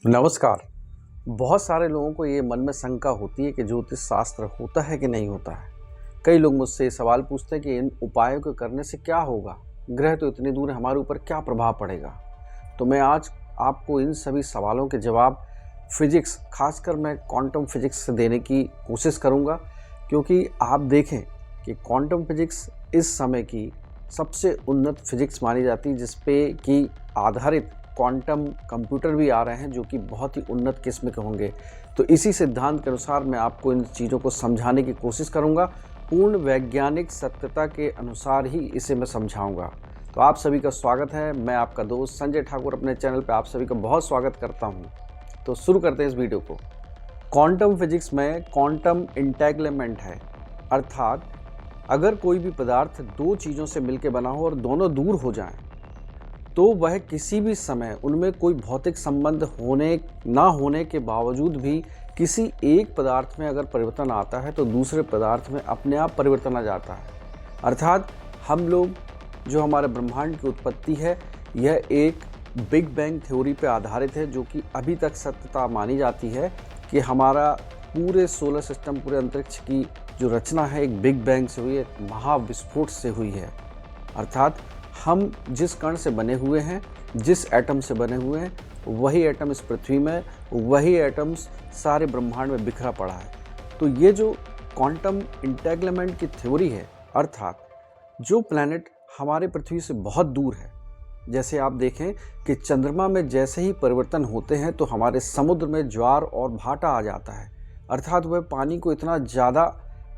नमस्कार। बहुत सारे लोगों को ये मन में शंका होती है कि ज्योतिष शास्त्र होता है कि नहीं होता है। कई लोग मुझसे ये सवाल पूछते हैं कि इन उपायों को करने से क्या होगा, ग्रह तो इतनी दूर है, हमारे ऊपर क्या प्रभाव पड़ेगा। तो मैं आज आपको इन सभी सवालों के जवाब फिजिक्स, खासकर मैं क्वांटम फिजिक्स से देने की कोशिश करूँगा, क्योंकि आप देखें कि क्वांटम फिजिक्स इस समय की सबसे उन्नत फिजिक्स मानी जाती है, जिस पे कि आधारित क्वांटम कंप्यूटर भी आ रहे हैं जो कि बहुत ही उन्नत किस्म के होंगे। तो इसी सिद्धांत के अनुसार मैं आपको इन चीज़ों को समझाने की कोशिश करूंगा। पूर्ण वैज्ञानिक सत्यता के अनुसार ही इसे मैं समझाऊंगा। तो आप सभी का स्वागत है। मैं आपका दोस्त संजय ठाकुर अपने चैनल पे आप सभी का बहुत स्वागत करता हूं। तो शुरू करते हैं इस वीडियो को। क्वांटम फिजिक्स में क्वांटम इंटेग्लेमेंट है, अर्थात अगर कोई भी पदार्थ दो चीज़ों से मिलकर बना हो और दोनों दूर हो जाएं, तो वह किसी भी समय उनमें कोई भौतिक संबंध होने ना होने के बावजूद भी किसी एक पदार्थ में अगर परिवर्तन आता है तो दूसरे पदार्थ में अपने आप परिवर्तन आ जाता है। अर्थात हम लोग जो हमारे ब्रह्मांड की उत्पत्ति है, यह एक बिग बैंग थ्योरी पर आधारित है, जो कि अभी तक सत्यता मानी जाती है कि हमारा पूरे सोलर सिस्टम, पूरे अंतरिक्ष की जो रचना है एक बिग बैंग से हुई है, एक महाविस्फोट से हुई है। अर्थात हम जिस कण से बने हुए हैं, जिस एटम से बने हुए हैं, वही एटम इस पृथ्वी में, वही एटम्स सारे ब्रह्मांड में बिखरा पड़ा है। तो ये जो क्वांटम इंटेग्लेमेंट की थ्योरी है, अर्थात जो प्लैनेट हमारे पृथ्वी से बहुत दूर है, जैसे आप देखें कि चंद्रमा में जैसे ही परिवर्तन होते हैं तो हमारे समुद्र में ज्वार और भाटा आ जाता है, अर्थात वह पानी को इतना ज़्यादा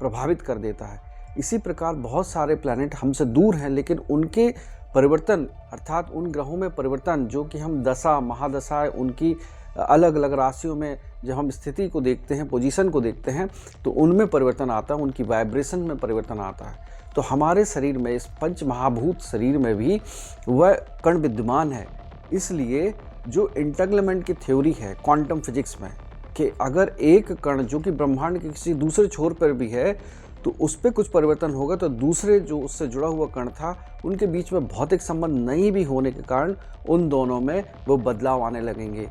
प्रभावित कर देता है। इसी प्रकार बहुत सारे प्लैनेट हमसे दूर हैं, लेकिन उनके परिवर्तन, अर्थात उन ग्रहों में परिवर्तन, जो कि हम दशा महादशाएं उनकी अलग अलग राशियों में जब हम स्थिति को देखते हैं, पोजीशन को देखते हैं, तो उनमें परिवर्तन आता है, उनकी वाइब्रेशन में परिवर्तन आता है। तो हमारे शरीर में, इस पंच महाभूत शरीर में भी वह कण विद्यमान है। इसलिए जो इंटेग्लेमेंट की थ्योरी है क्वांटम फिजिक्स में, कि अगर एक कण जो कि ब्रह्मांड के किसी दूसरे छोर पर भी है तो उस पर कुछ परिवर्तन होगा, तो दूसरे जो उससे जुड़ा हुआ कण था, उनके बीच में भौतिक संबंध नहीं भी होने के कारण उन दोनों में वो बदलाव आने लगेंगे।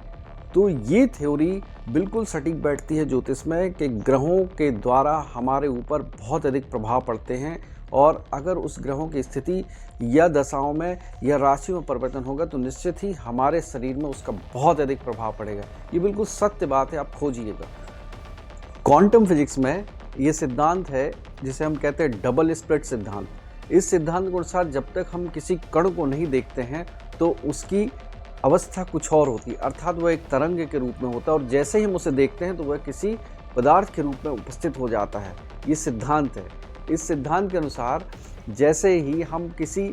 तो ये थ्योरी बिल्कुल सटीक बैठती है ज्योतिष में कि ग्रहों के द्वारा हमारे ऊपर बहुत अधिक प्रभाव पड़ते हैं, और अगर उस ग्रहों की स्थिति या दशाओं में या राशियों में परिवर्तन होगा तो निश्चित ही हमारे शरीर में उसका बहुत अधिक प्रभाव पड़ेगा। ये बिल्कुल सत्य बात है, आप खोजिएगा। क्वांटम फिजिक्स में ये सिद्धांत है जिसे हम कहते हैं डबल स्प्लिट सिद्धांत। इस सिद्धांत के अनुसार जब तक हम किसी कण को नहीं देखते हैं तो उसकी अवस्था कुछ और होती है, अर्थात वह एक तरंग के रूप में होता है, और जैसे ही हम उसे देखते हैं तो वह किसी पदार्थ के रूप में उपस्थित हो जाता है। ये सिद्धांत है। इस सिद्धांत के अनुसार जैसे ही हम किसी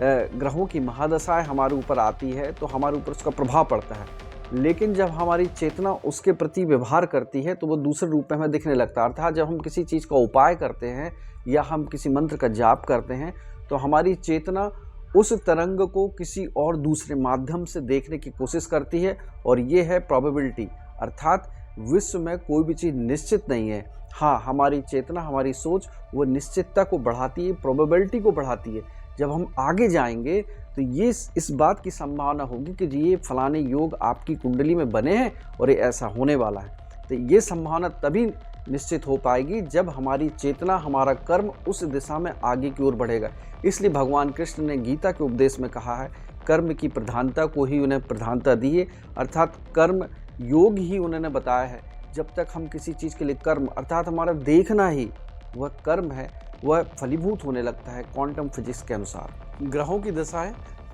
ग्रहों की महादशाएं हमारे ऊपर आती है तो हमारे ऊपर उसका प्रभाव पड़ता है, लेकिन जब हमारी चेतना उसके प्रति व्यवहार करती है तो वो दूसरे रूप में हमें दिखने लगता है। अर्थात जब हम किसी चीज़ का उपाय करते हैं या हम किसी मंत्र का जाप करते हैं तो हमारी चेतना उस तरंग को किसी और दूसरे माध्यम से देखने की कोशिश करती है, और ये है प्रोबेबिलिटी। अर्थात विश्व में कोई भी चीज़ निश्चित नहीं है। हाँ, हमारी चेतना, हमारी सोच वो निश्चितता को बढ़ाती है, प्रोबेबिलिटी को बढ़ाती है। जब हम आगे जाएंगे तो ये इस बात की संभावना होगी कि ये फलाने योग आपकी कुंडली में बने हैं और ये ऐसा होने वाला है। तो ये संभावना तभी निश्चित हो पाएगी जब हमारी चेतना, हमारा कर्म उस दिशा में आगे की ओर बढ़ेगा। इसलिए भगवान कृष्ण ने गीता के उपदेश में कहा है, कर्म की प्रधानता को ही उन्हें प्रधानता दी है, अर्थात कर्म योग ही उन्होंने बताया है। जब तक हम किसी चीज़ के लिए कर्म, अर्थात हमारा देखना ही वह कर्म है, वह फलीभूत होने लगता है। क्वांटम फिजिक्स के अनुसार ग्रहों की दशाएं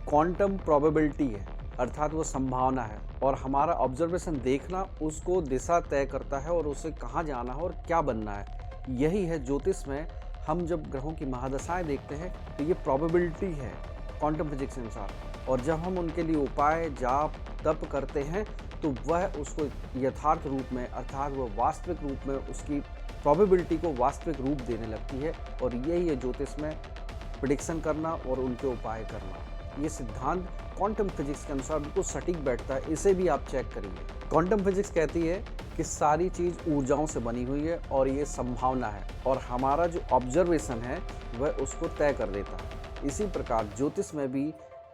क्वांटम प्रोबेबिलिटी है, अर्थात वो संभावना है, और हमारा ऑब्जर्वेशन, देखना, उसको दिशा तय करता है और उसे कहाँ जाना है और क्या बनना है। यही है ज्योतिष में हम जब ग्रहों की महादशाएं देखते हैं तो ये प्रोबेबिलिटी है क्वांटम फिजिक्स के अनुसार, और जब हम उनके लिए उपाय, जाप, तप करते हैं तो वह उसको यथार्थ रूप में, अर्थात वह वास्तविक रूप में उसकी प्रोबेबिलिटी को वास्तविक रूप देने लगती है। और यही है ज्योतिष में प्रेडिक्शन करना और उनके उपाय करना। ये सिद्धांत क्वांटम फिजिक्स के अनुसार बिल्कुल सटीक बैठता है। इसे भी आप चेक करिए। क्वांटम फिजिक्स कहती है कि सारी चीज़ ऊर्जाओं से बनी हुई है और ये संभावना है, और हमारा जो ऑब्जर्वेशन है वह उसको तय कर देता है। इसी प्रकार ज्योतिष में भी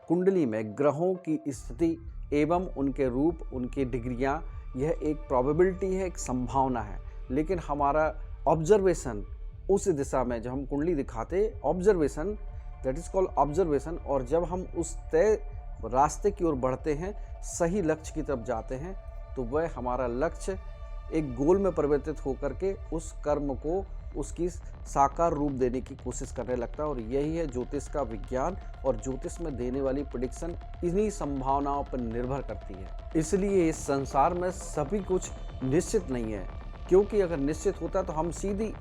कुंडली में ग्रहों की स्थिति एवं उनके रूप, उनकी डिग्रियाँ, यह एक प्रोबेबिलिटी है, एक संभावना है। लेकिन हमारा ऑब्जर्वेशन उस दिशा में, जब हम कुंडली दिखाते, observation, that is called observation, और जब हम उस तय रास्ते की ओर बढ़ते हैं, सही लक्ष्य की तरफ जाते हैं, तो वह हमारा लक्ष्य एक गोल में परिवर्तित होकर के उस कर्म को उसकी साकार रूप देने की कोशिश करने लगता है। और यही है ज्योतिष का विज्ञान, और ज्योतिष में देने वाली प्रेडिक्शन इन्हीं संभावनाओं पर निर्भर करती है। इसलिए इस संसार में सभी कुछ निश्चित नहीं है, क्योंकि अगर निश्चित होता तो हम सीधी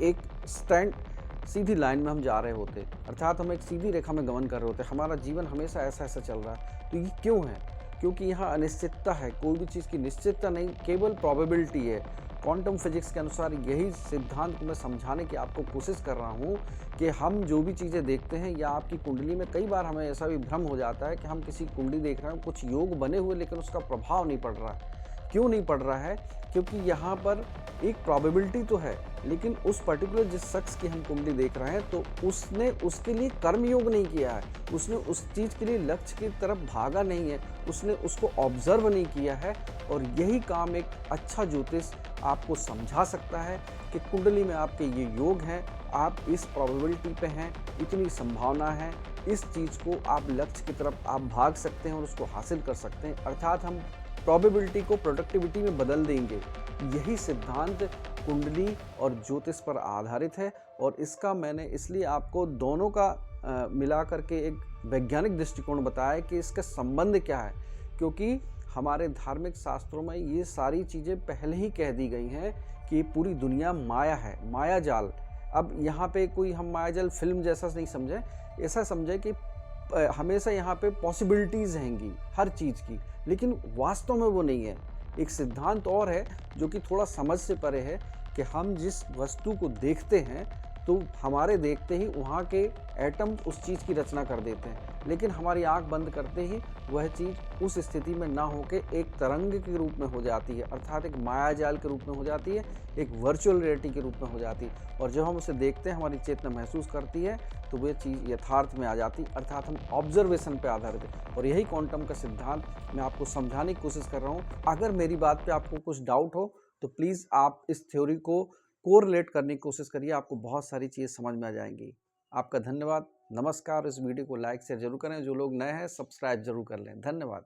लाइन में हम जा रहे होते, अर्थात हम एक सीधी रेखा में गमन कर रहे होते। हमारा जीवन हमेशा ऐसा चल रहा है। तो ये क्यों है? क्योंकि यहाँ अनिश्चितता है, कोई भी चीज़ की निश्चितता नहीं, केवल प्रोबेबिलिटी है। क्वांटम फिजिक्स के अनुसार यही सिद्धांत को मैं समझाने की आपको कोशिश कर रहा हूँ कि हम जो भी चीज़ें देखते हैं, या आपकी कुंडली में कई बार हमें ऐसा भी भ्रम हो जाता है कि हम किसी कुंडली देख रहे हैं, कुछ योग बने हुए, लेकिन उसका प्रभाव नहीं पड़ रहा है। क्यों नहीं पड़ रहा है? क्योंकि यहाँ पर एक प्रोबेबिलिटी तो है, लेकिन उस पर्टिकुलर जिस शख्स की हम कुंडली देख रहे हैं, तो उसने उसके लिए कर्मयोग नहीं किया है, उसने उस चीज़ के लिए लक्ष्य की तरफ भागा नहीं है, उसने उसको ऑब्जर्व नहीं किया है। और यही काम एक अच्छा ज्योतिष आपको समझा सकता है कि कुंडली में आपके ये योग हैं, आप इस प्रोबेबिलिटी पे हैं, इतनी संभावना है, इस चीज़ को आप लक्ष्य की तरफ आप भाग सकते हैं और उसको हासिल कर सकते हैं। अर्थात हम प्रोबेबिलिटी को प्रोडक्टिविटी में बदल देंगे। यही सिद्धांत कुंडली और ज्योतिष पर आधारित है, और इसका मैंने इसलिए आपको दोनों का मिला करके एक वैज्ञानिक दृष्टिकोण बताया कि इसका संबंध क्या है। क्योंकि हमारे धार्मिक शास्त्रों में ये सारी चीज़ें पहले ही कह दी गई हैं कि पूरी दुनिया माया है, माया जाल। अब यहाँ पे कोई हम माया जाल फिल्म जैसा नहीं समझें, ऐसा समझें कि हमेशा यहाँ पे पॉसिबिलिटीज़ रहेंगी हर चीज़ की, लेकिन वास्तव में वो नहीं है। एक सिद्धांत और है जो कि थोड़ा समझ से परे है, कि हम जिस वस्तु को देखते हैं, तो हमारे देखते ही वहाँ के एटम उस चीज़ की रचना कर देते हैं, लेकिन हमारी आंख बंद करते ही वह चीज़ उस स्थिति में ना होके एक तरंग के रूप में हो जाती है, अर्थात एक मायाजाल के रूप में हो जाती है, एक वर्चुअल रियलिटी के रूप में हो जाती है। और जब हम उसे देखते हैं, हमारी चेतना महसूस करती है, तो वह चीज़ यथार्थ में आ जाती, अर्थात हम ऑब्जर्वेशन पे आधारित है। और यही क्वांटम का सिद्धांत मैं आपको समझाने की कोशिश कर रहा हूँ। अगर मेरी बात पे आपको कुछ डाउट हो, तो प्लीज़ आप इस थ्योरी को कोरिलेट करने की कोशिश करिए, आपको बहुत सारी चीज़ें समझ में आ जाएंगी। आपका धन्यवाद, नमस्कार। इस वीडियो को लाइक शेयर जरूर करें, जो लोग नए हैं सब्सक्राइब जरूर कर लें। धन्यवाद।